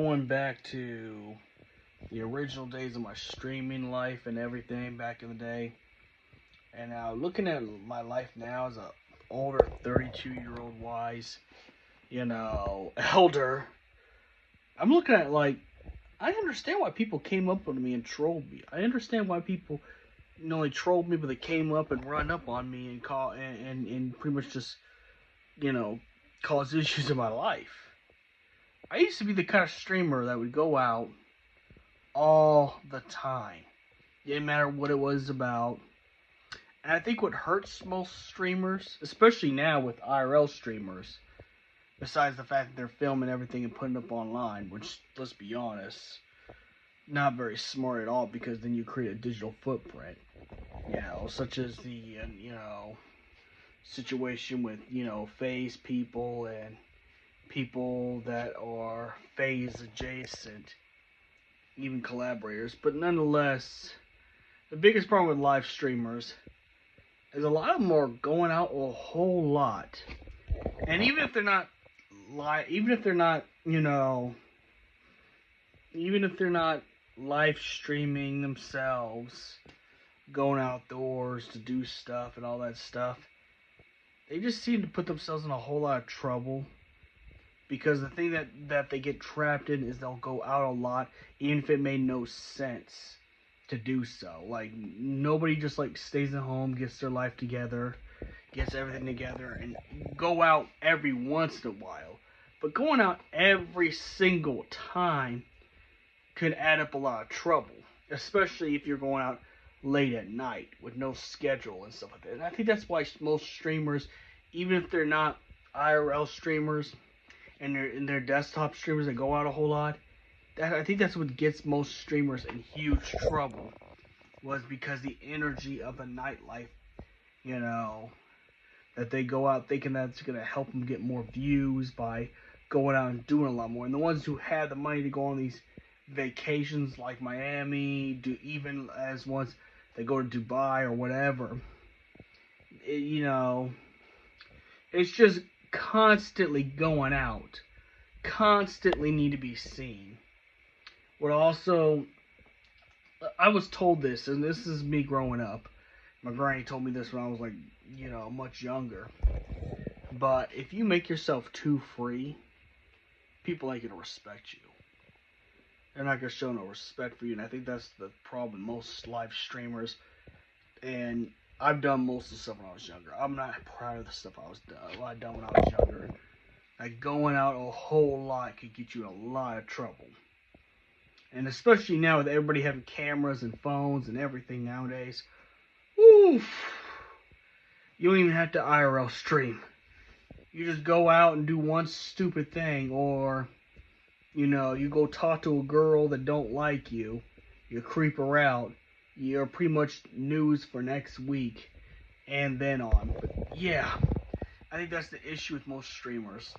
Going back to the original days of my streaming life and everything back in the day, and now looking at my life now as a older 32-year-old wise, elder, I'm looking at like I understand why people came up on me and trolled me. I understand why people they trolled me, but they came up and run up on me and call and pretty much just you know cause issues in my life. I used to be the kind of streamer that would go out all the time. Didn't matter what it was about. And I think what hurts most streamers, especially now with IRL streamers, besides the fact that they're filming everything and putting it up online, which, let's be honest, not very smart at all, because then you create a digital footprint. Such as the, situation with, phase people and people that are phase adjacent, even collaborators. But nonetheless, the biggest problem with live streamers is a lot of them are going out a whole lot. And even if they're not live streaming themselves, going outdoors to do stuff and all that stuff, they just seem to put themselves in a whole lot of trouble. Because the thing that they get trapped in is they'll go out a lot, even if it made no sense to do so. Like, nobody just, stays at home, gets their life together, gets everything together, and go out every once in a while. But going out every single time could add up a lot of trouble. Especially if you're going out late at night with no schedule and stuff like that. And I think that's why most streamers, even if they're not IRL streamers, and their desktop streamers that go out a whole lot, I think that's what gets most streamers in huge trouble, was because the energy of the nightlife, that they go out thinking that's going to help them get more views by going out and doing a lot more. And the ones who have the money to go on these vacations like Miami, even as once they go to Dubai or whatever, it's just constantly going out, constantly need to be seen. What also, I was told this, and this is me growing up. My granny told me this when I was much younger. But if you make yourself too free, people ain't gonna respect you. They're not gonna show no respect for you, and I think that's the problem with most live streamers. And I've done most of the stuff when I was younger. I'm not proud of the stuff I done when I was younger. Like, going out a whole lot could get you in a lot of trouble. And especially now with everybody having cameras and phones and everything nowadays. Oof. You don't even have to IRL stream. You just go out and do one stupid thing, or, you go talk to a girl that don't like you. You creep her out. You're pretty much news for next week and then on. But yeah, I think that's the issue with most streamers.